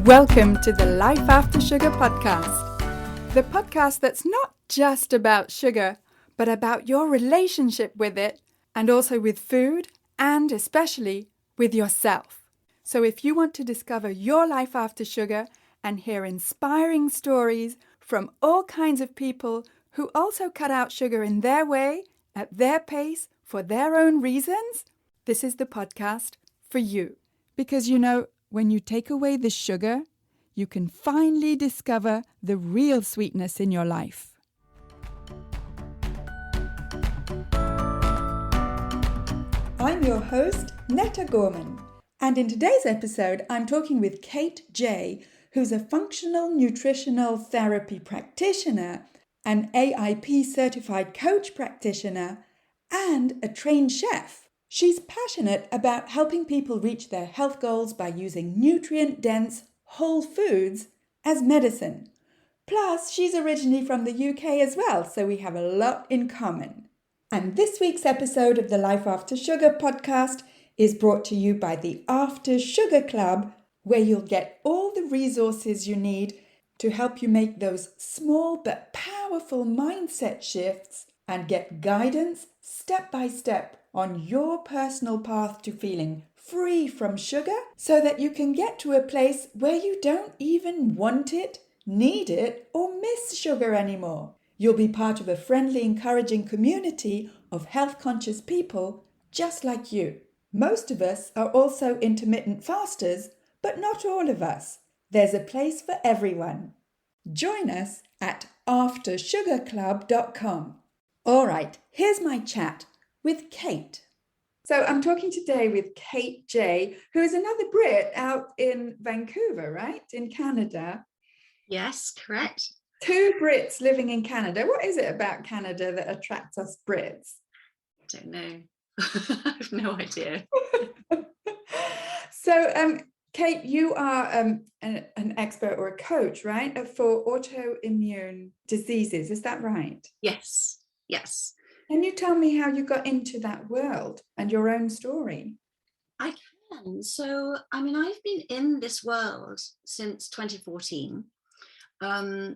Welcome to the Life After Sugar podcast, the podcast that's not just about sugar, but about your relationship with it and also with food and especially with yourself. So if you want to discover your life after sugar and hear inspiring stories from all kinds of people who also cut out sugar in their way, at their pace, for their own reasons, this is the podcast for you. Because when you take away the sugar, you can finally discover the real sweetness in your life. I'm your host, Netta Gorman, and in today's episode, I'm talking with Kate J., who's a functional nutritional therapy practitioner, an AIP certified coach practitioner, and a trained chef. She's passionate about helping people reach their health goals by using nutrient-dense whole foods as medicine. Plus, she's originally from the UK as well, so we have a lot in common. And this week's episode of the Life After Sugar podcast is brought to you by the After Sugar Club, where you'll get all the resources you need to help you make those small but powerful mindset shifts and get guidance step by step on your personal path to feeling free from sugar so that you can get to a place where you don't even want it, need it, or miss sugar anymore. You'll be part of a friendly, encouraging community of health-conscious people just like you. Most of us are also intermittent fasters, but not all of us. There's a place for everyone. Join us at aftersugarclub.com. All right, here's my chat with Kate. So I'm talking today with Kate J., who is another Brit out in Vancouver, right? In Canada. Yes, correct. Two Brits living in Canada. What is it about Canada that attracts us Brits? I don't know. I have no idea. So, Kate, you are an expert or a coach, right, for autoimmune diseases. Is that right? Yes. Can you tell me how you got into that world and your own story? I can. So, I've been in this world since 2014. So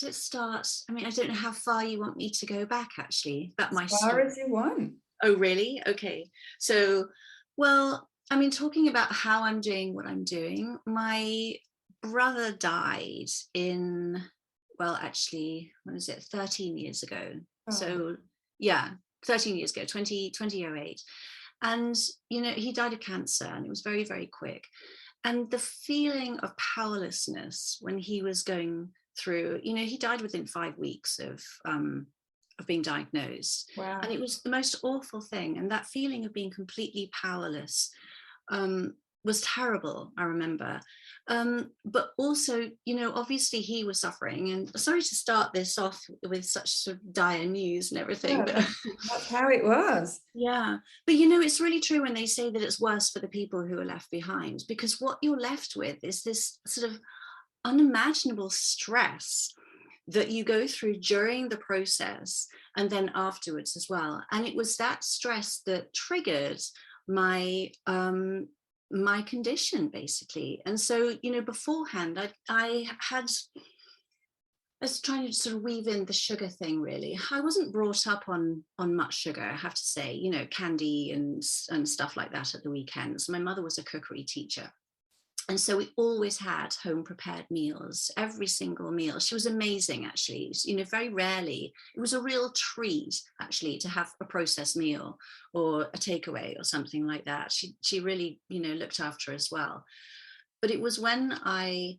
it starts, I don't know how far you want me to go back, actually, about my story. As far as you want. Oh, really? Okay. So, talking about how I'm doing what I'm doing, my brother died in, 13 years ago. Oh. So, yeah, 13 years ago, 2008. And, he died of cancer and it was very, very quick. And the feeling of powerlessness when he was going through, he died within 5 weeks of being diagnosed. Wow. And it was the most awful thing. And that feeling of being completely powerless was terrible, I remember. But also, obviously he was suffering. And sorry to start this off with such sort of dire news and everything. Yeah, but that's how it was. Yeah. But, it's really true when they say that it's worse for the people who are left behind, because what you're left with is this sort of unimaginable stress that you go through during the process and then afterwards as well. And it was that stress that triggered my condition, basically. And so, beforehand, I was trying to sort of weave in the sugar thing, really. I wasn't brought up on much sugar, I have to say, candy and stuff like that at the weekends. My mother was a cookery teacher. And so we always had home prepared meals, every single meal. She was amazing, actually. Very rarely. It was a real treat, actually, to have a processed meal or a takeaway or something like that. She really, looked after her as well. But it was when I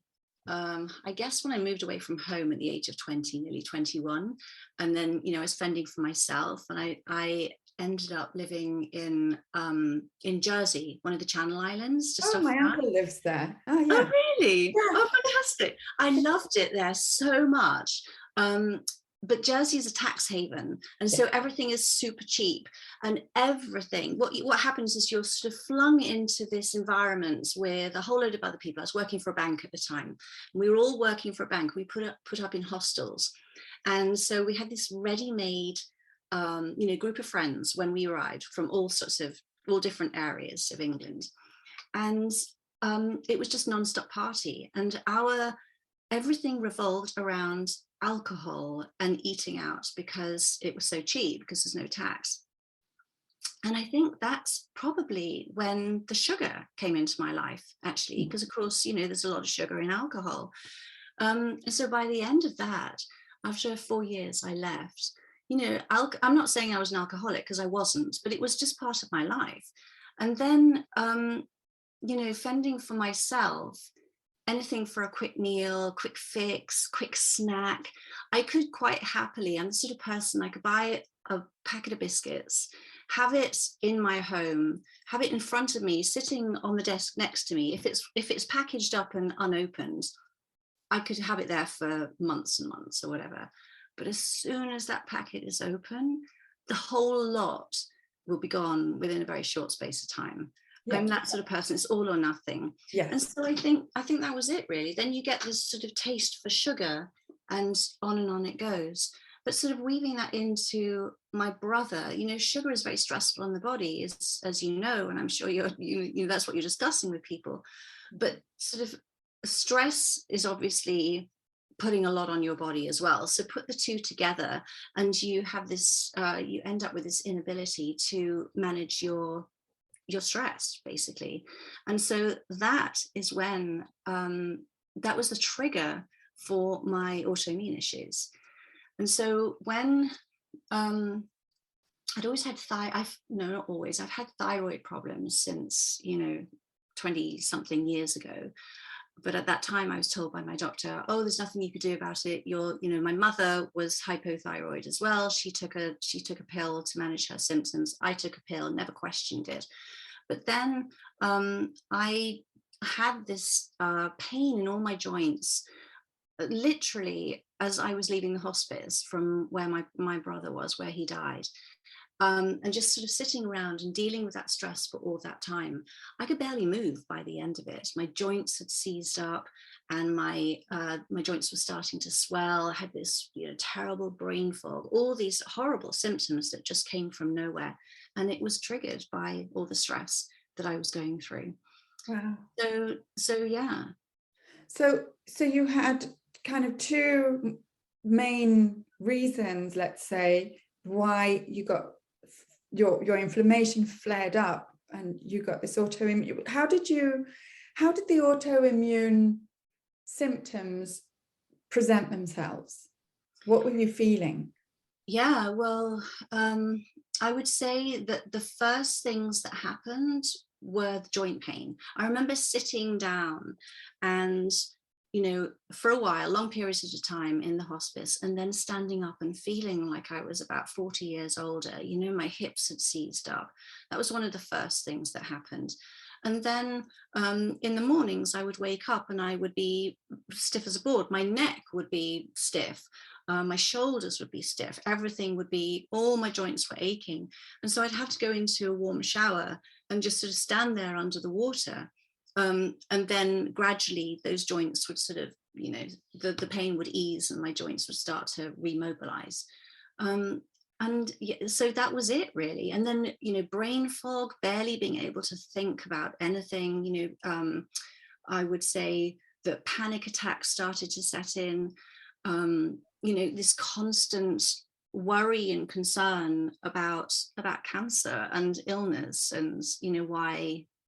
guess when I moved away from home at the age of 20, nearly 21, and then, I was fending for myself, and I ended up living in Jersey, one of the Channel Islands. My uncle lives there. Oh, yeah. Oh, really? Yeah. Oh, fantastic. I loved it there so much. But Jersey is a tax haven, and so everything is super cheap, and everything. What happens is you're sort of flung into this environment with a whole load of other people. I was working for a bank at the time. We were all working for a bank. We put up in hostels, and so we had this ready-made, group of friends when we arrived from all different areas of England, and it was just nonstop party, and everything revolved around alcohol and eating out because it was so cheap, because there's no tax. And I think that's probably when the sugar came into my life, actually, because of course, there's a lot of sugar in alcohol. So by the end of that, after 4 years, I left. I'm not saying I was an alcoholic, because I wasn't, but it was just part of my life. And then, fending for myself, anything for a quick meal, quick fix, quick snack, I could quite happily, I'm the sort of person, I could buy a packet of biscuits, have it in my home, have it in front of me, sitting on the desk next to me. If it's packaged up and unopened, I could have it there for months and months or whatever. But as soon as that packet is open, the whole lot will be gone within a very short space of time. Yeah. I'm that sort of person. It's all or nothing. Yeah. And so I think that was it, really. Then you get this sort of taste for sugar, and on it goes. But sort of weaving that into my brother, sugar is very stressful on the body, as you know, and I'm sure that's what you're discussing with people. But sort of stress is obviously putting a lot on your body as well. So put the two together, and you have this, you end up with this inability to manage your stress, basically. And so that is when that was the trigger for my autoimmune issues. And so when I'd always had not always, I've had thyroid problems since 20 something years ago. But at that time, I was told by my doctor, "Oh, there's nothing you could do about it. My mother was hypothyroid as well. She took a pill to manage her symptoms. I took a pill, never questioned it." But then I had this pain in all my joints, literally as I was leaving the hospice from where my brother was, where he died. And just sort of sitting around and dealing with that stress for all that time, I could barely move by the end of it. My joints had seized up, and my joints were starting to swell. I had this terrible brain fog, all these horrible symptoms that just came from nowhere, and it was triggered by all the stress that I was going through. Wow. So yeah. So you had kind of two main reasons, let's say, why you got your inflammation flared up and you got this autoimmune. How did the autoimmune symptoms present themselves? What were you feeling? Yeah, well, I would say that the first things that happened were the joint pain. I remember sitting down and for a while, long periods at a time in the hospice, and then standing up and feeling like I was about 40 years older. My hips had seized up. That was one of the first things that happened. And then in the mornings, I would wake up and I would be stiff as a board. My neck would be stiff. My shoulders would be stiff. Everything would be, all my joints were aching. And so I'd have to go into a warm shower and just sort of stand there under the water. And then gradually those joints would sort of, the pain would ease and my joints would start to remobilize. And so that was it, really. And then, brain fog, barely being able to think about anything. I would say that panic attacks started to set in. This constant worry and concern about cancer and illness, and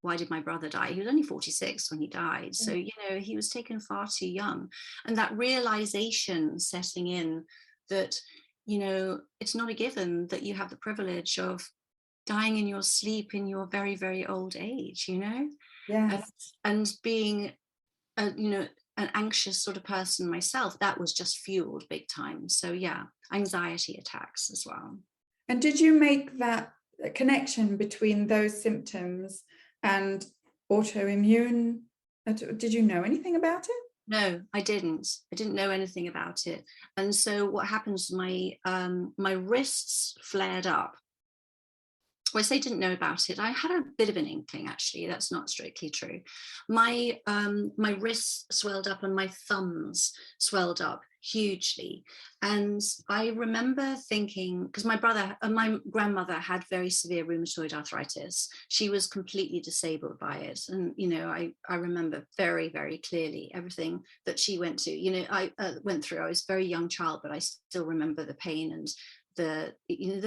why did my brother die? He was only 46 when he died. So, he was taken far too young. And that realization setting in that, it's not a given that you have the privilege of dying in your sleep in your very, very old age, Yes. And being, an anxious sort of person myself, that was just fueled big time. So yeah, anxiety attacks as well. And did you make that connection between those symptoms and autoimmune? Did you know anything about it? No, I didn't know anything about it. And so what happens, my wrists flared up I say didn't know about it. I had a bit of an inkling, actually. That's not strictly true. My wrists swelled up and my thumbs swelled up hugely. And I remember thinking, because my grandmother had very severe rheumatoid arthritis. She was completely disabled by it. And, I remember very, very clearly everything that she went to. I went through. I was a very young child, but I still remember the pain and the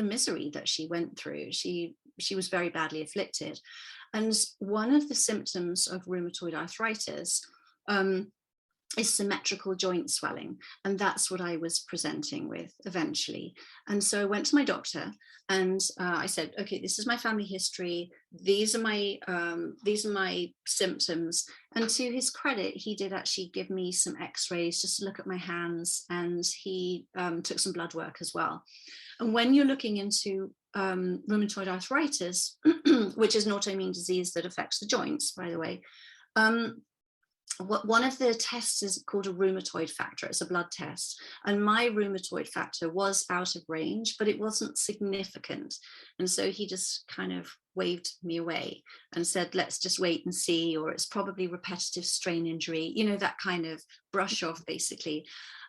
misery that she went through. She was very badly afflicted. And one of the symptoms of rheumatoid arthritis is symmetrical joint swelling. And that's what I was presenting with eventually. And so I went to my doctor and I said, okay, this is my family history. These are my symptoms. And to his credit, he did actually give me some x-rays just to look at my hands, and he took some blood work as well. And when you're looking into rheumatoid arthritis, which is an autoimmune disease that affects the joints, by the way, one of the tests is called a rheumatoid factor. It's a blood test. And my rheumatoid factor was out of range, but it wasn't significant. And so he just kind of waved me away and said, let's just wait and see, or it's probably repetitive strain injury, that kind of brush off basically.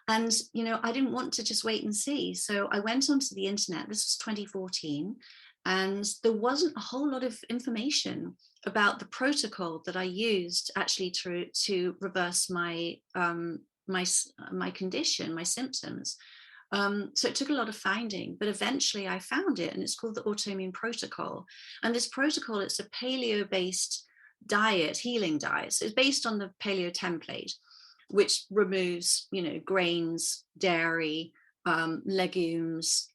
And, I didn't want to just wait and see. So I went onto the internet. This was 2014. And there wasn't a whole lot of information about the protocol that I used actually to reverse my condition, my symptoms. So it took a lot of finding, but eventually I found it, and it's called the autoimmune protocol. And this protocol, it's a paleo-based diet, healing diet. So it's based on the paleo template, which removes, grains, dairy, legumes,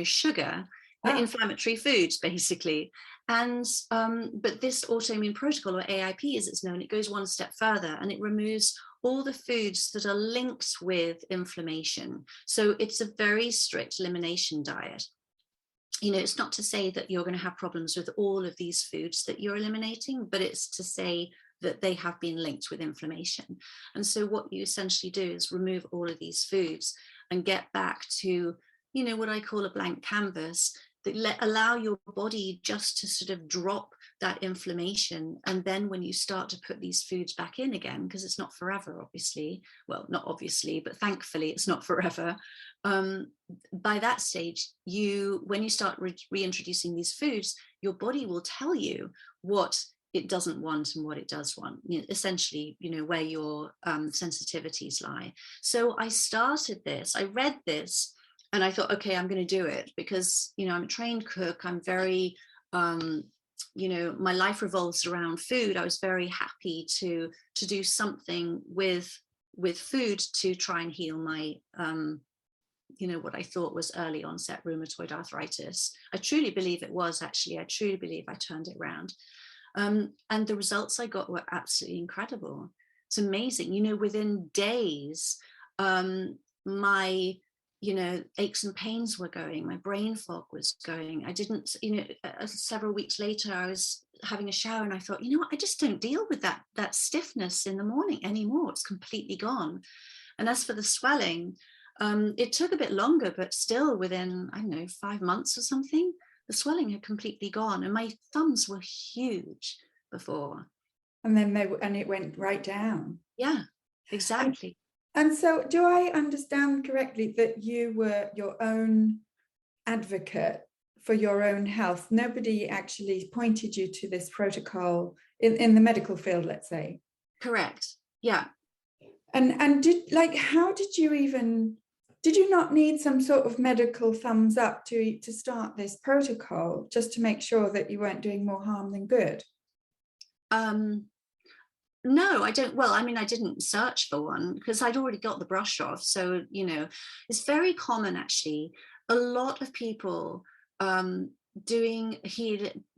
sugar, the inflammatory foods, basically. And but this autoimmune protocol, or AIP as it's known, it goes one step further, and it removes all the foods that are linked with inflammation. So it's a very strict elimination diet. It's not to say that you're going to have problems with all of these foods that you're eliminating, but it's to say that they have been linked with inflammation. And so what you essentially do is remove all of these foods and get back to, what I call a blank canvas, that allow your body just to sort of drop that inflammation. And then when you start to put these foods back in again, because it's not forever, obviously, well, not obviously, but thankfully it's not forever. By that stage, when you start reintroducing these foods, your body will tell you what it doesn't want and what it does want, essentially, where your sensitivities lie. So I started this, I read this, and I thought, okay, I'm going to do it because, I'm a trained cook. I'm very, my life revolves around food. I was very happy to do something with food to try and heal my, what I thought was early onset rheumatoid arthritis. I truly believe it was, actually. I truly believe I turned it around. And the results I got were absolutely incredible. It's amazing. Within days, my aches and pains were going, my brain fog was going. I didn't, several weeks later, I was having a shower and I thought, I just don't deal with that stiffness in the morning anymore. It's completely gone. And as for the swelling, it took a bit longer, but still within, 5 months or something, the swelling had completely gone, and my thumbs were huge before. And then it went right down. Yeah, exactly. And so do I understand correctly that you were your own advocate for your own health? Nobody actually pointed you to this protocol in the medical field, let's say? Correct. Yeah. And how did you not need some sort of medical thumbs up to start this protocol, just to make sure that you weren't doing more harm than good? No, I don't. Well, I didn't search for one because I'd already got the brush off. So, it's very common, actually. A lot of people doing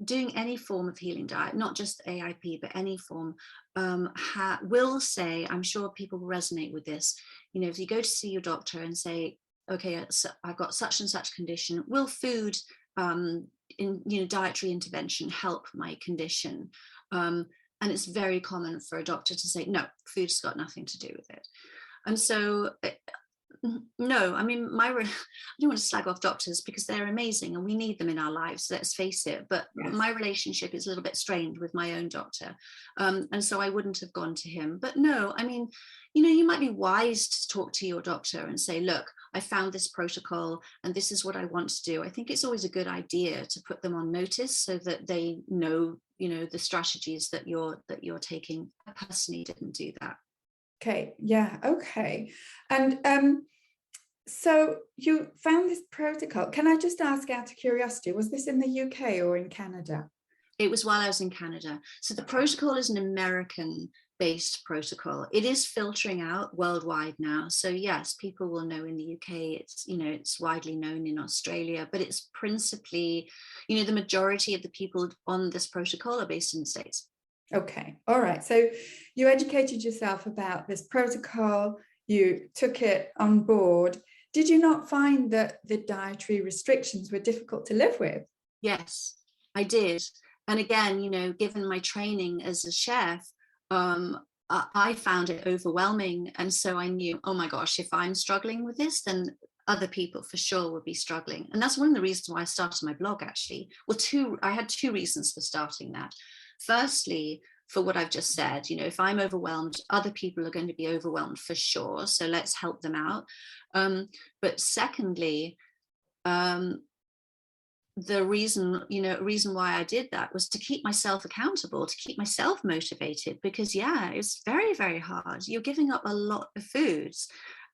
any form of healing diet, not just AIP, but any form, will say, I'm sure people will resonate with this. If you go to see your doctor and say, okay, so I've got such and such condition, will food dietary intervention help my condition? And it's very common for a doctor to say, no, food's got nothing to do with it. And so No, I mean, I don't want to slag off doctors because they're amazing and we need them in our lives, let's face it. But Yes. my relationship is a little bit strained with my own doctor. And so I wouldn't have gone to him. But no, I mean, you might be wise to talk to your doctor and say, look, I found this protocol and this is what I want to do. I think it's always a good idea to put them on notice so that they know, the strategies that you're taking. I personally didn't do that. Okay. Yeah. Okay. And so you found this protocol. Can I just ask out of curiosity, was this in the UK or in Canada? It was while I was in Canada. So the protocol is an American-based protocol. It is filtering out worldwide now. So yes, people will know in the UK. It's widely known in Australia, but it's principally, the majority of the people on this protocol are based in the States. Okay. All right. So you educated yourself about this protocol. You took it on board. Did you not find that the dietary restrictions were difficult to live with? Yes, I did. And again, given my training as a chef, I found it overwhelming. And so I knew, oh my gosh, if I'm struggling with this, then other people for sure would be struggling. And that's one of the reasons why I started my blog, actually. Well, I had two reasons for starting that. Firstly, for what I've just said, if I'm overwhelmed, other people are going to be overwhelmed for sure. So let's help them out. But secondly, the reason why I did that was to keep myself accountable, to keep myself motivated, because it's very, very hard. You're giving up a lot of foods.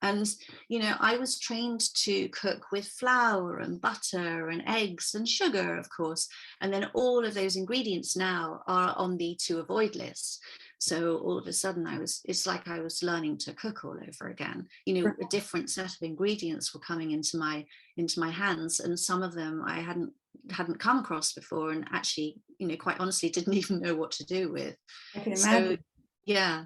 And, I was trained to cook with flour and butter and eggs and sugar, of course. And then all of those ingredients now are on the to avoid list. So all of a sudden it's like I was learning to cook all over again. A different set of ingredients were coming into my hands, and some of them I hadn't come across before, and actually, quite honestly, didn't even know what to do with. I can imagine. So, yeah.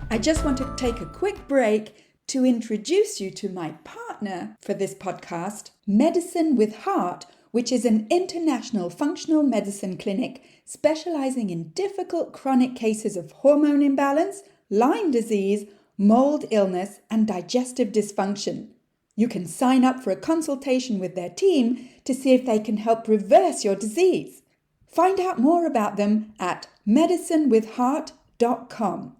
I just want to take a quick break to introduce you to my partner for this podcast, Medicine with Heart, which is an international functional medicine clinic specializing in difficult chronic cases of hormone imbalance, Lyme disease, mold illness, and digestive dysfunction. You can sign up for a consultation with their team to see if they can help reverse your disease. Find out more about them at medicinewithheart.com.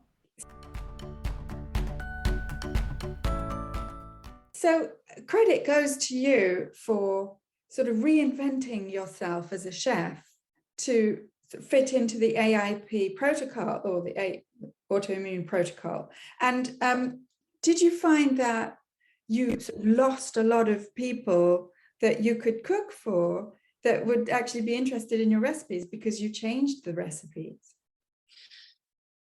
So credit goes to you for sort of reinventing yourself as a chef to fit into the AIP protocol or the autoimmune protocol. And did you find that you sort of lost a lot of people that you could cook for that would actually be interested in your recipes because you changed the recipes?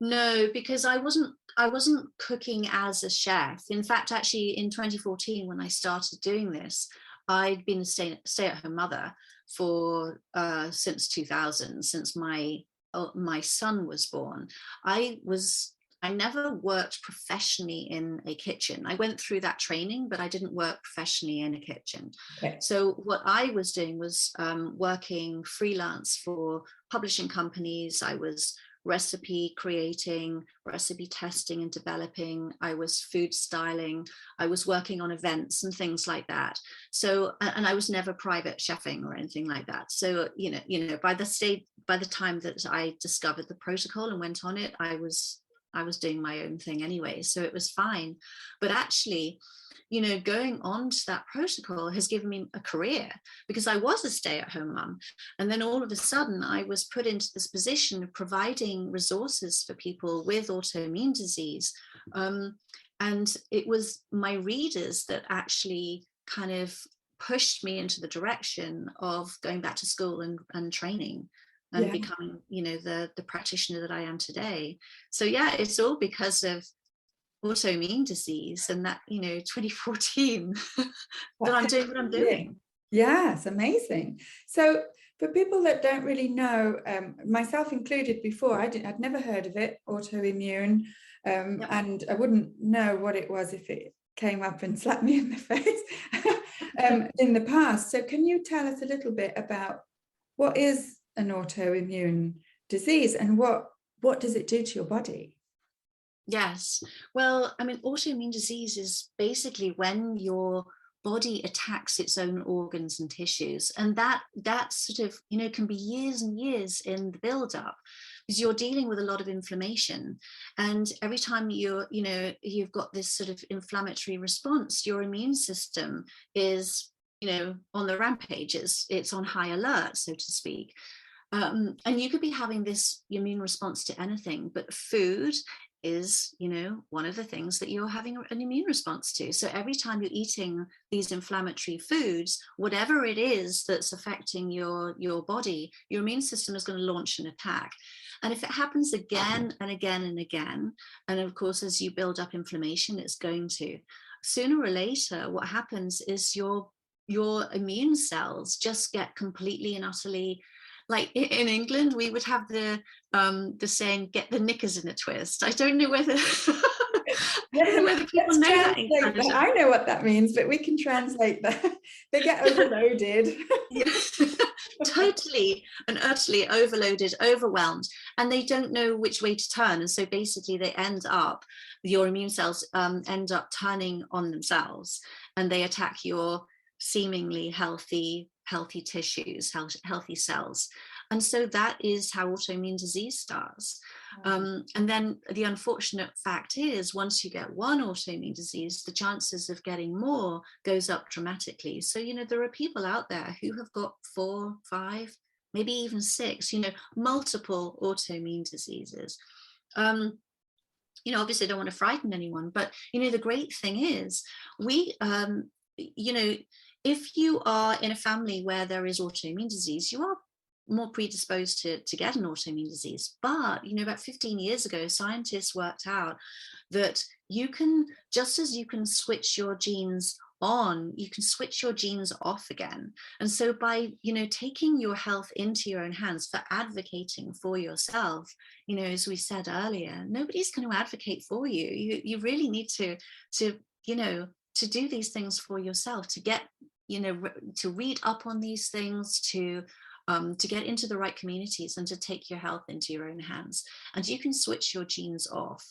No, because I wasn't cooking as a chef. In fact, actually in 2014, when I started doing this, I'd been a stay-at-home mother for since 2000, since my son was born. I never worked professionally in a kitchen. I went through that training, but I didn't work professionally in a kitchen. Okay. So what I was doing was working freelance for publishing companies. I was recipe creating, recipe testing and developing. I was food styling. I was working on events and things like that. So, and I was never private chefing or anything like that. So, by the time that I discovered the protocol and went on it, I was doing my own thing anyway. So it was fine. But actually, going on to that protocol has given me a career, because I was a stay-at-home mum. And then all of a sudden I was put into this position of providing resources for people with autoimmune disease. And it was my readers that actually kind of pushed me into the direction of going back to school and training and becoming, the practitioner that I am today. So yeah, it's all because of autoimmune disease and that 2014 that I'm doing what I'm doing. Yes, amazing. So for people that don't really know, myself included before, I'd never heard of it, autoimmune, and I wouldn't know what it was if it came up and slapped me in the face in the past. So can you tell us a little bit about what is an autoimmune disease and what does it do to your body? Yes. Well, I mean, autoimmune disease is basically when your body attacks its own organs and tissues, and that sort of, can be years and years in the build up, because you're dealing with a lot of inflammation, and every time you've got this sort of inflammatory response, your immune system is, on the rampage. It's on high alert, so to speak. And you could be having this immune response to anything, but food is, one of the things that you're having an immune response to. So every time you're eating these inflammatory foods, whatever it is that's affecting your body, your immune system is going to launch an attack. And if it happens again and again and again, and of course, as you build up inflammation, it's going to, sooner or later, what happens is your immune cells just get completely and utterly, like in England, we would have the saying, "Get the knickers in a twist." I don't know whether people know that in Canada. I know what that means, but we can translate that. They get overloaded. Yeah. Totally and utterly overloaded, overwhelmed, and they don't know which way to turn. And so basically your immune cells end up turning on themselves, and they attack your seemingly healthy tissues, healthy cells. And so that is how autoimmune disease starts. And then the unfortunate fact is, once you get one autoimmune disease, the chances of getting more goes up dramatically. So, there are people out there who have got 4, 5, maybe even 6, multiple autoimmune diseases. Obviously I don't want to frighten anyone, but, the great thing is if you are in a family where there is autoimmune disease, you are more predisposed to get an autoimmune disease. But, about 15 years ago, scientists worked out that just as you can switch your genes on, you can switch your genes off again. And so by, taking your health into your own hands, for advocating for yourself, as we said earlier, nobody's going to advocate for you. You really need to do these things for yourself, to get, to read up on these things, to get into the right communities, and to take your health into your own hands. And you can switch your genes off.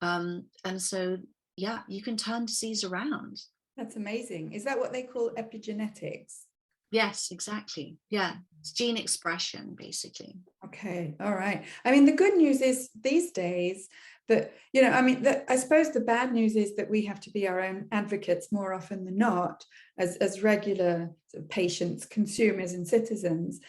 And so, yeah, you can turn disease around. That's amazing. Is that what they call epigenetics? Yes, exactly. Yeah, it's gene expression, basically. Okay, all right. I mean, the good news is these days that, I suppose the bad news is that we have to be our own advocates more often than not, as regular sort of patients, consumers and citizens,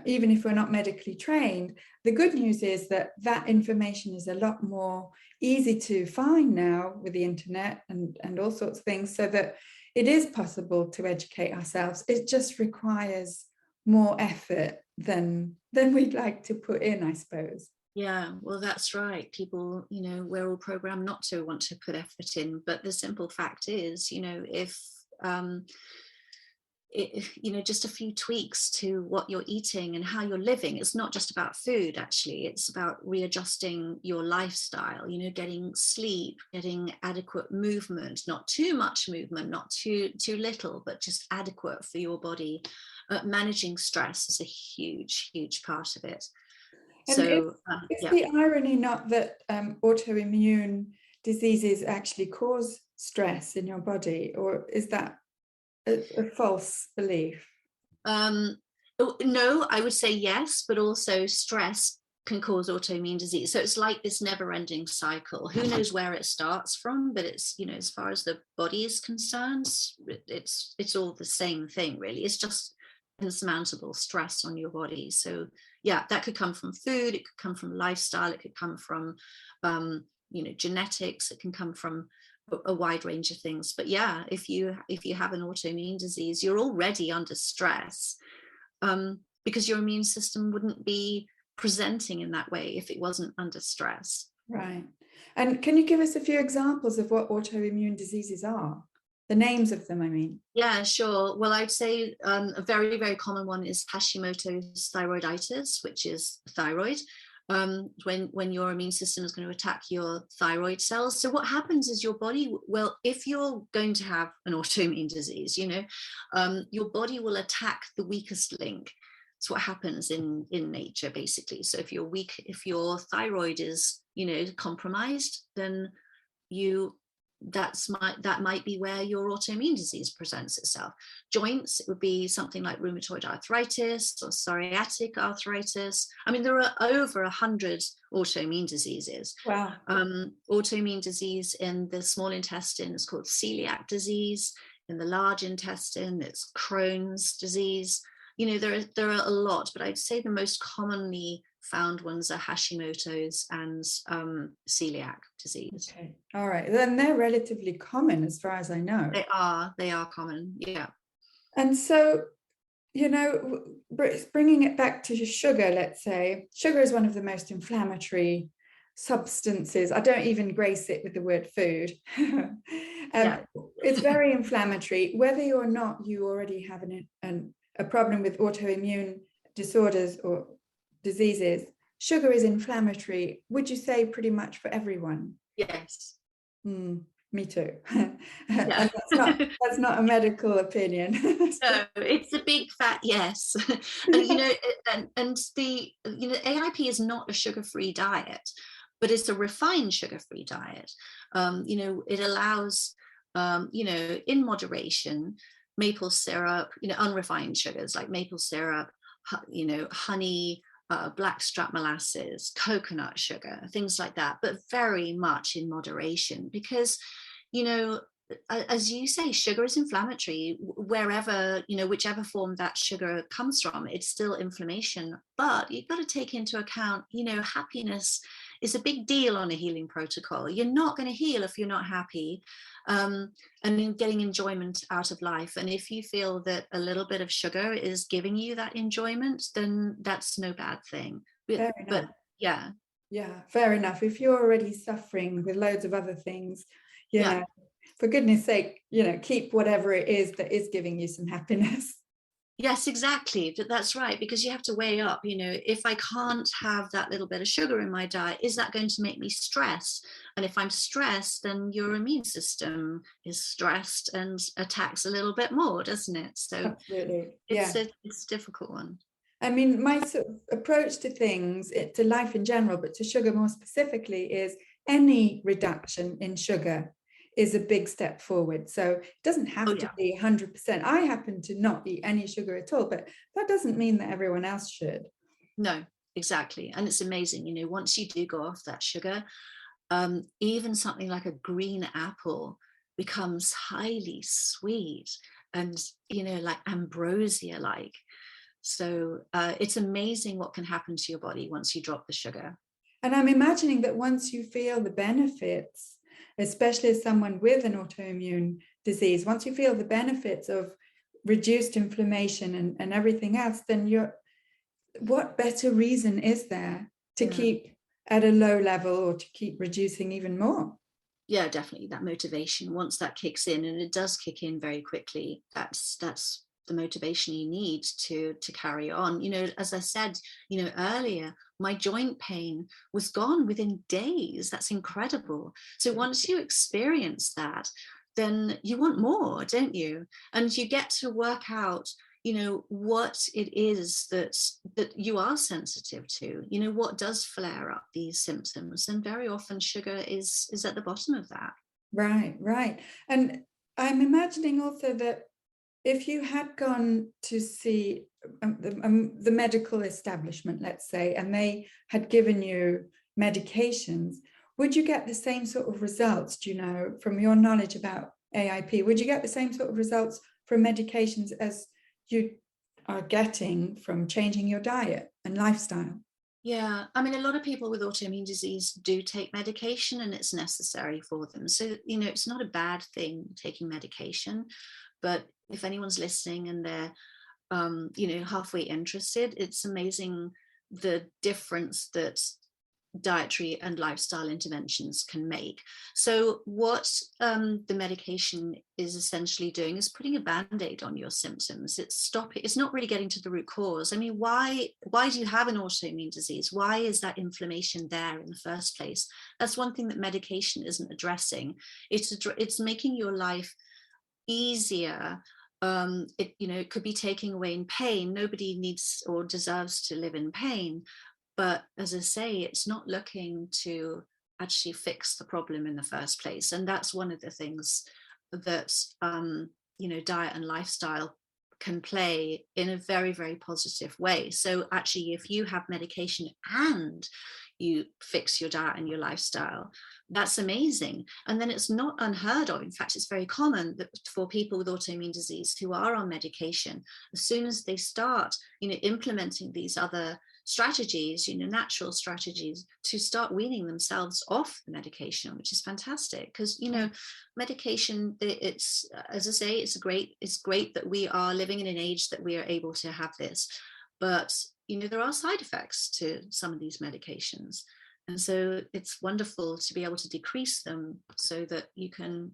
even if we're not medically trained. The good news is that information is a lot more easy to find now with the internet and all sorts of things, so that it is possible to educate ourselves. It just requires more effort than we'd like to put in, I suppose. Yeah, well, that's right. People, we're all programmed not to want to put effort in. But the simple fact is, if just a few tweaks to what you're eating and how you're living. It's not just about food, actually. It's about readjusting your lifestyle, getting sleep, getting adequate movement, not too much movement, not too little, but just adequate for your body. Managing stress is a huge, huge part of it. And so it's the irony not that autoimmune diseases actually cause stress in your body, or is that a false belief? No, I would say yes, but also stress can cause autoimmune disease. So it's like this never-ending cycle. Who knows where it starts from, but it's, as far as the body is concerned, it's all the same thing, really. It's just insurmountable stress on your body. So yeah, that could come from food, it could come from lifestyle, it could come from genetics, it can come from a wide range of things. But yeah, if you have an autoimmune disease, you're already under stress, because your immune system wouldn't be presenting in that way if it wasn't under stress. Right. And can you give us a few examples of what autoimmune diseases are? The names of them, I mean. Yeah, sure. Well, I'd say a very, very common one is Hashimoto's thyroiditis, which is thyroid. When your immune system is going to attack your thyroid cells. So what happens is your body, well, if you're going to have an autoimmune disease, your body will attack the weakest link. It's what happens in nature, basically. So if you're weak, if your thyroid is, compromised, then that might be where your autoimmune disease presents itself. Joints, it would be something like rheumatoid arthritis or psoriatic arthritis. I mean, there are over 100 autoimmune diseases. Wow. Autoimmune disease in the small intestine is called celiac disease. In the large intestine, it's Crohn's disease. There are a lot, but I'd say the most commonly found ones are Hashimoto's and celiac disease. Okay. All right. Then they're relatively common as far as I know. They are common. Yeah. And so, bringing it back to sugar, let's say, sugar is one of the most inflammatory substances. I don't even grace it with the word food. It's very inflammatory. Whether or not you already have a problem with autoimmune disorders or diseases, sugar is inflammatory. Would you say pretty much for everyone? Yes. Me too. And that's not a medical opinion. No, it's a big fat yes. And the AIP is not a sugar-free diet, but it's a refined sugar-free diet. It allows in moderation, maple syrup, unrefined sugars like maple syrup, honey, blackstrap molasses, coconut sugar, things like that, but very much in moderation, because, as you say, sugar is inflammatory wherever, whichever form that sugar comes from, it's still inflammation. But you've got to take into account, happiness is a big deal on a healing protocol. You're not going to heal if you're not happy, and getting enjoyment out of life. And if you feel that a little bit of sugar is giving you that enjoyment, then that's no bad thing. But yeah. Yeah, fair enough. If you're already suffering with loads of other things, for goodness sake, keep whatever it is that is giving you some happiness. Yes, exactly. That's right. Because you have to weigh up, if I can't have that little bit of sugar in my diet, is that going to make me stress? And if I'm stressed, then your immune system is stressed and attacks a little bit more, doesn't it? So absolutely. It's a difficult one. I mean, my sort of approach to things, to life in general, but to sugar more specifically, is any reduction in sugar is a big step forward. So it doesn't have to be 100%. I happen to not eat any sugar at all, but that doesn't mean that everyone else should. No, exactly. And it's amazing, once you do go off that sugar, even something like a green apple becomes highly sweet and, like ambrosia-like. So it's amazing what can happen to your body once you drop the sugar. And I'm imagining that once you feel the benefits, especially as someone with an autoimmune disease, once you feel the benefits of reduced inflammation and everything else, then what better reason is there to keep at a low level or to keep reducing even more? Yeah, definitely. That motivation, once that kicks in, and it does kick in very quickly, that's the motivation you need to carry on. As I said, earlier, my joint pain was gone within days. That's incredible. So once you experience that, then you want more, don't you? And you get to work out, what it is that you are sensitive to, what does flare up these symptoms. And very often sugar is at the bottom of that. Right. And I'm imagining also that if you had gone to see the medical establishment, let's say, and they had given you medications, would you get the same sort of results, from your knowledge about AIP? Would you get the same sort of results from medications as you are getting from changing your diet and lifestyle? Yeah, I mean, a lot of people with autoimmune disease do take medication, and it's necessary for them. So, it's not a bad thing taking medication, but if anyone's listening and they're, halfway interested, it's amazing the difference that dietary and lifestyle interventions can make. So what the medication is essentially doing is putting a band-aid on your symptoms. It's not really getting to the root cause. I mean, why do you have an autoimmune disease? Why is that inflammation there in the first place? That's one thing that medication isn't addressing. It's making your life easier It could be taking away in pain. Nobody needs or deserves to live in pain. But as I say, it's not looking to actually fix the problem in the first place. And that's one of the things that, diet and lifestyle can play in a very, very positive way. So actually, if you have medication and you fix your diet and your lifestyle, that's amazing. And then it's not unheard of. In fact, it's very common that for people with autoimmune disease who are on medication, as soon as they start, implementing these other strategies, natural strategies, to start weaning themselves off the medication, which is fantastic. Because medication, it's, as I say, it's great that we are living in an age that we are able to have this, but there are side effects to some of these medications, and so it's wonderful to be able to decrease them so that you can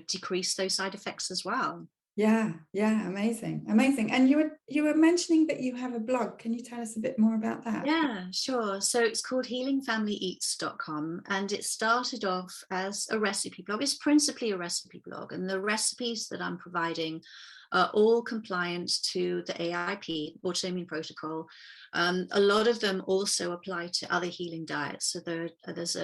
decrease those side effects as well. Yeah, amazing. And you were mentioning that you have a blog. Can you tell us a bit more about that? Yeah, sure. So it's called healingfamilyeats.com, and it started off as a recipe blog. It's principally a recipe blog, and the recipes that I'm providing are all compliant to the AIP, autoimmune protocol. A lot of them also apply to other healing diets. So there's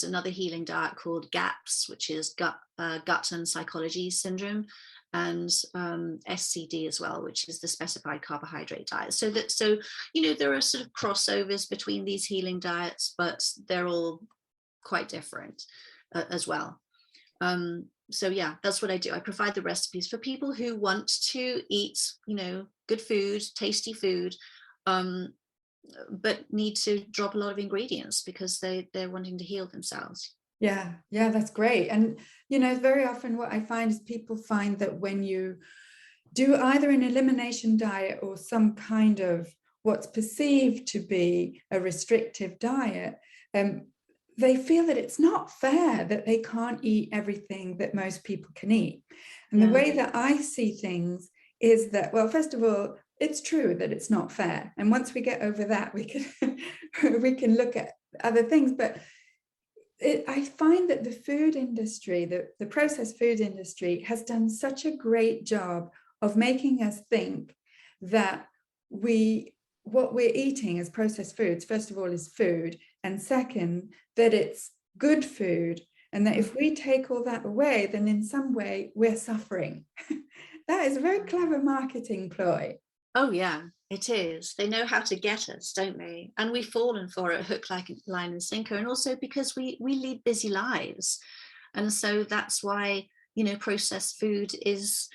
another healing diet called GAPS, which is gut and psychology syndrome, and SCD as well, which is the specified carbohydrate diet. So there are sort of crossovers between these healing diets, but they're all quite different as well. So yeah, that's what I do. I provide the recipes for people who want to eat, good food, tasty food, but need to drop a lot of ingredients because they're wanting to heal themselves. Yeah, that's great. And, very often what I find is people find that when you do either an elimination diet or some kind of what's perceived to be a restrictive diet, they feel that it's not fair that they can't eat everything that most people can eat. And the way that I see things is that, well, first of all, it's true that it's not fair. And once we get over that, we can look at other things. But I find that the food industry, the processed food industry, has done such a great job of making us think that what we're eating as processed foods, first of all, is food, and second, that it's good food, and that if we take all that away, then in some way we're suffering. That is a very clever marketing ploy. Oh yeah, it is. They know how to get us, don't they? And we've fallen for it, hook, line and sinker. And also because we lead busy lives. And so that's why, processed food is,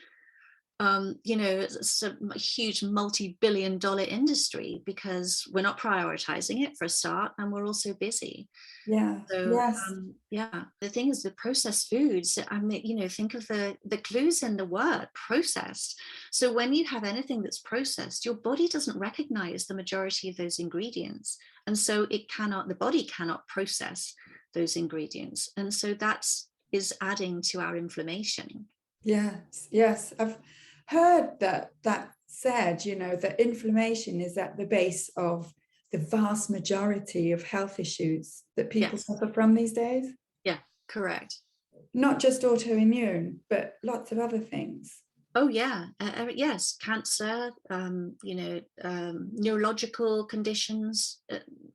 it's a huge multi-billion-dollar industry, because we're not prioritizing it for a start, and we're also busy. Yeah. So, Yes. the thing is, the processed foods, think of the clues in the word processed. So when you have anything that's processed, your body doesn't recognize the majority of those ingredients. And so the body cannot process those ingredients. And so is adding to our inflammation. Yes. I've heard that said, that inflammation is at the base of the vast majority of health issues that people suffer from these days. Yeah, correct. Not just autoimmune, but lots of other things. Oh yeah, yes, cancer, neurological conditions,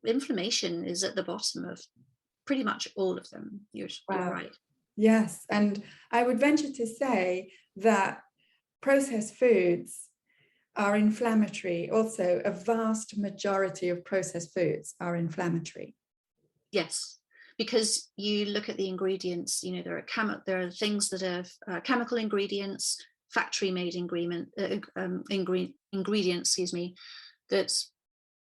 inflammation is at the bottom of pretty much all of them. You're right. Yes, and I would venture to say that processed foods are inflammatory. Also, a vast majority of processed foods are inflammatory. Yes, because you look at the ingredients, there are things that are chemical ingredients, factory-made ingredients, that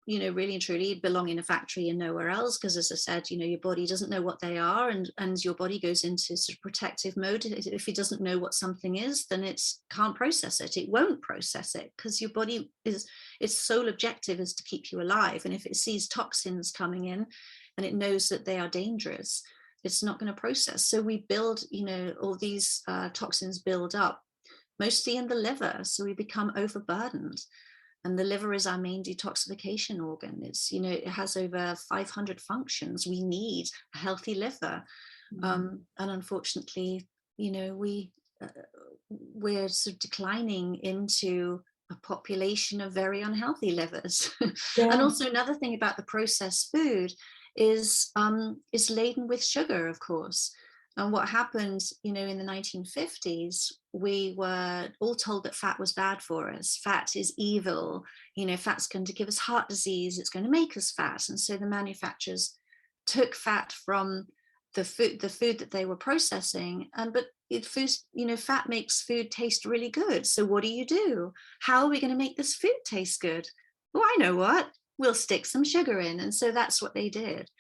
really and truly belong in a factory and nowhere else. Because, as I said, your body doesn't know what they are, and your body goes into sort of protective mode. If it doesn't know what something is, then it can't process it. It won't process it, because your body its sole objective is to keep you alive. And if it sees toxins coming in and it knows that they are dangerous, it's not going to process. So we build, all these toxins build up mostly in the liver, so we become overburdened. And the liver is our main detoxification organ. It's, it has over 500 functions. We need a healthy liver. And unfortunately, we we're sort of declining into a population of very unhealthy livers. And Yeah. also another thing about the processed food is laden with sugar, of course. And what happened, in the 1950s, we were all told that fat was bad for us. Fat is evil. Fat's going to give us heart disease. It's going to make us fat. And so the manufacturers took fat from the food that they were processing. But fat makes food taste really good. So what do? How are we going to make this food taste good? Oh, I know what. We'll stick some sugar in. And so that's what they did.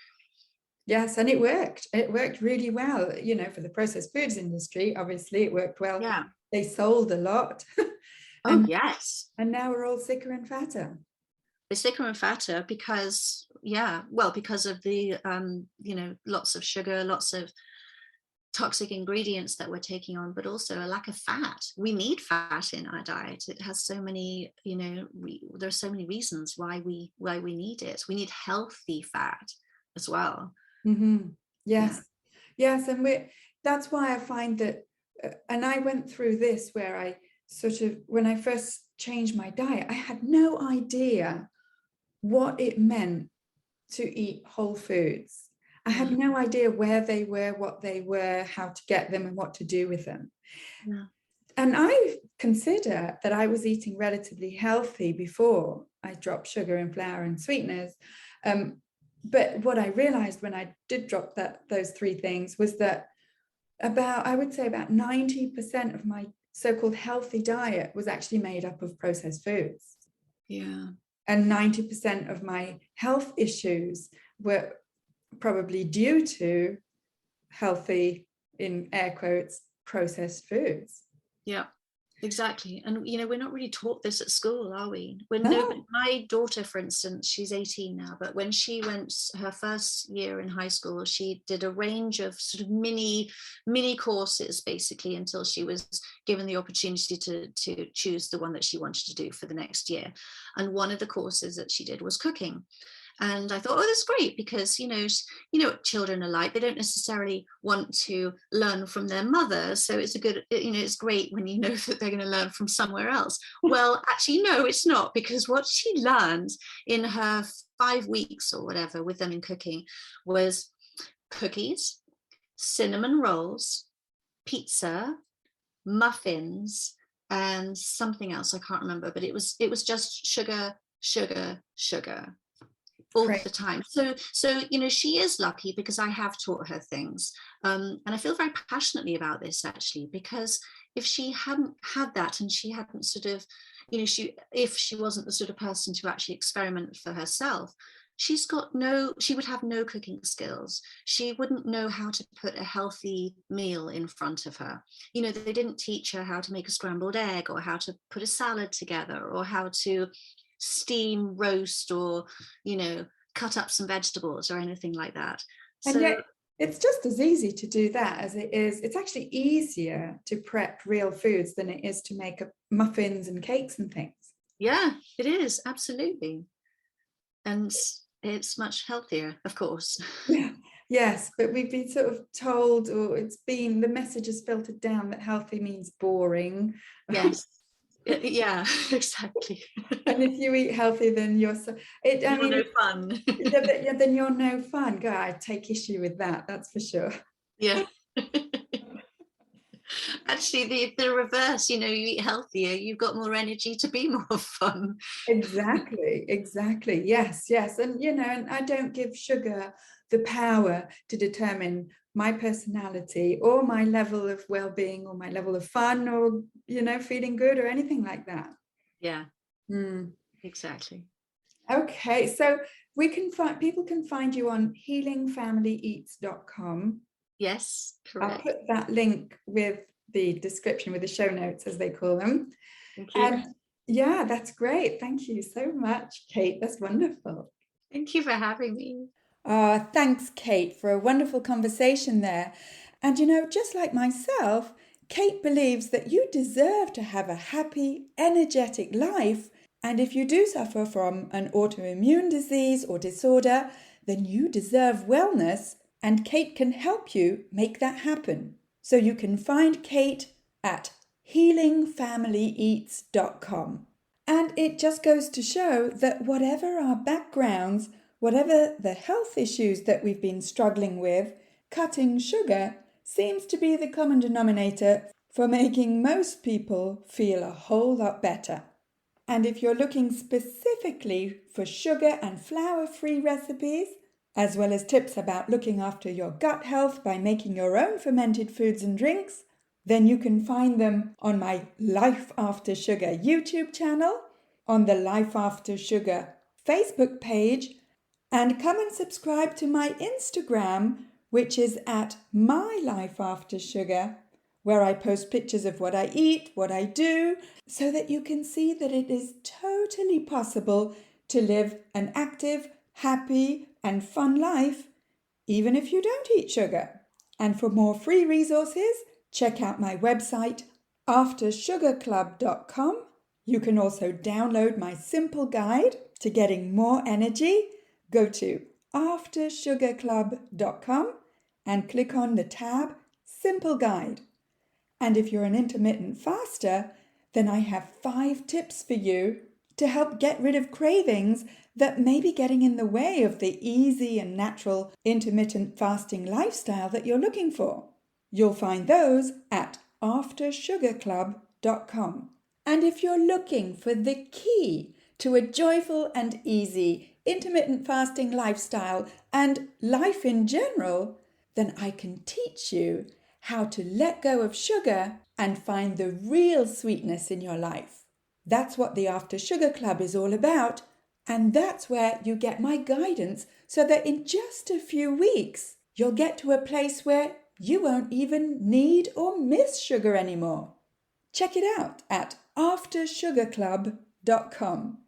Yes, and it worked. It worked really well, for the processed foods industry. Obviously, it worked well. Yeah. They sold a lot. Oh, yes. And now we're all sicker and fatter. They're sicker and fatter because, because of the, lots of sugar, lots of toxic ingredients that we're taking on, but also a lack of fat. We need fat in our diet. It has so many, there are so many reasons why we need it. We need healthy fat as well. Mm-hmm. Yes. Yeah. Yes. And that's why I find that, and I went through this where I sort of, when I first changed my diet, I had no idea what it meant to eat whole foods. I had no idea where they were, what they were, how to get them, and what to do with them. Yeah. And I consider that I was eating relatively healthy before I dropped sugar and flour and sweeteners. But what I realized when I did drop those three things was that I would say about 90% of my so-called healthy diet was actually made up of processed foods. Yeah. And 90% of my health issues were probably due to healthy, in air quotes, processed foods. Yeah. Exactly. And, we're not really taught this at school, are we? No. My daughter, for instance, she's 18 now, but when she went her first year in high school, she did a range of sort of mini courses, basically, until she was given the opportunity to choose the one that she wanted to do for the next year. And one of the courses that she did was cooking. And I thought, oh, that's great, because, what children are like. They don't necessarily want to learn from their mother. So it's it's great when you know that they're going to learn from somewhere else. Well, actually, no, it's not, because what she learned in her 5 weeks or whatever with them in cooking was cookies, cinnamon rolls, pizza, muffins, and something else I can't remember, but it was just sugar, sugar, sugar all the time. So she is lucky, because I have taught her things, and I feel very passionately about this, actually, because if she hadn't had that, and she hadn't sort of, if she wasn't the sort of person to actually experiment for herself, she would have no cooking skills. She wouldn't know how to put a healthy meal in front of her. They didn't teach her how to make a scrambled egg, or how to put a salad together, or how to steam, roast, or cut up some vegetables or anything like that. And yet it's just as easy to do that as it is. It's actually easier to prep real foods than it is to make muffins and cakes and things. Yeah, it is, absolutely. And it's much healthier, of course. Yeah. Yes, but we've been sort of told, or the message is filtered down, that healthy means boring. Yes. Yeah, exactly. And if you eat healthy, then you're no fun. Then you're no fun. God, I take issue with that. That's for sure. Yeah. Actually, the reverse. You eat healthier, you've got more energy to be more fun. Exactly. Yes. And and I don't give sugar the power to determine my personality or my level of well-being or my level of fun or feeling good or anything like that. Yeah. Exactly. Okay, so people can find you on healingfamilyeats.com. Yes, correct. I'll put that link with the description, with the show notes, as they call them. Thank you. And yeah, that's great. Thank you so much, Kate. That's wonderful. Thank you for having me. Thanks, Kate, for a wonderful conversation there. And just like myself, Kate believes that you deserve to have a happy, energetic life. And if you do suffer from an autoimmune disease or disorder, then you deserve wellness, and Kate can help you make that happen. So you can find Kate at healingfamilyeats.com. And it just goes to show that whatever our backgrounds, whatever the health issues that we've been struggling with, cutting sugar seems to be the common denominator for making most people feel a whole lot better. And if you're looking specifically for sugar and flour-free recipes, as well as tips about looking after your gut health by making your own fermented foods and drinks, then you can find them on my Life After Sugar YouTube channel, on the Life After Sugar Facebook page, and come and subscribe to my Instagram, which is at My Life After Sugar, where I post pictures of what I eat, what I do, so that you can see that it is totally possible to live an active, happy, and fun life, even if you don't eat sugar. And for more free resources, check out my website, aftersugarclub.com. You can also download my simple guide to getting more energy. Go to aftersugarclub.com and click on the tab Simple Guide. And if you're an intermittent faster, then I have 5 tips for you to help get rid of cravings that may be getting in the way of the easy and natural intermittent fasting lifestyle that you're looking for. You'll find those at aftersugarclub.com. And if you're looking for the key to a joyful and easy intermittent fasting lifestyle and life in general, then I can teach you how to let go of sugar and find the real sweetness in your life. That's what the After Sugar Club is all about, and that's where you get my guidance so that in just a few weeks, you'll get to a place where you won't even need or miss sugar anymore. Check it out at aftersugarclub.com.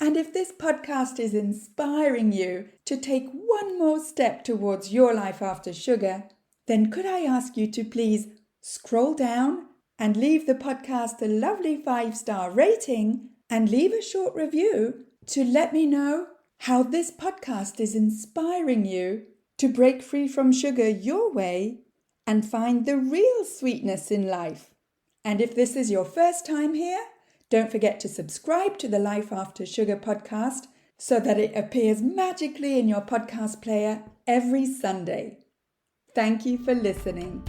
And if this podcast is inspiring you to take one more step towards your life after sugar, then could I ask you to please scroll down and leave the podcast a lovely 5-star rating and leave a short review to let me know how this podcast is inspiring you to break free from sugar your way and find the real sweetness in life. And if this is your first time here, don't forget to subscribe to the Life After Sugar podcast so that it appears magically in your podcast player every Sunday. Thank you for listening.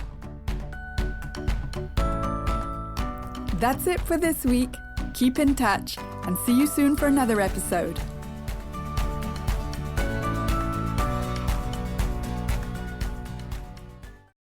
That's it for this week. Keep in touch and see you soon for another episode.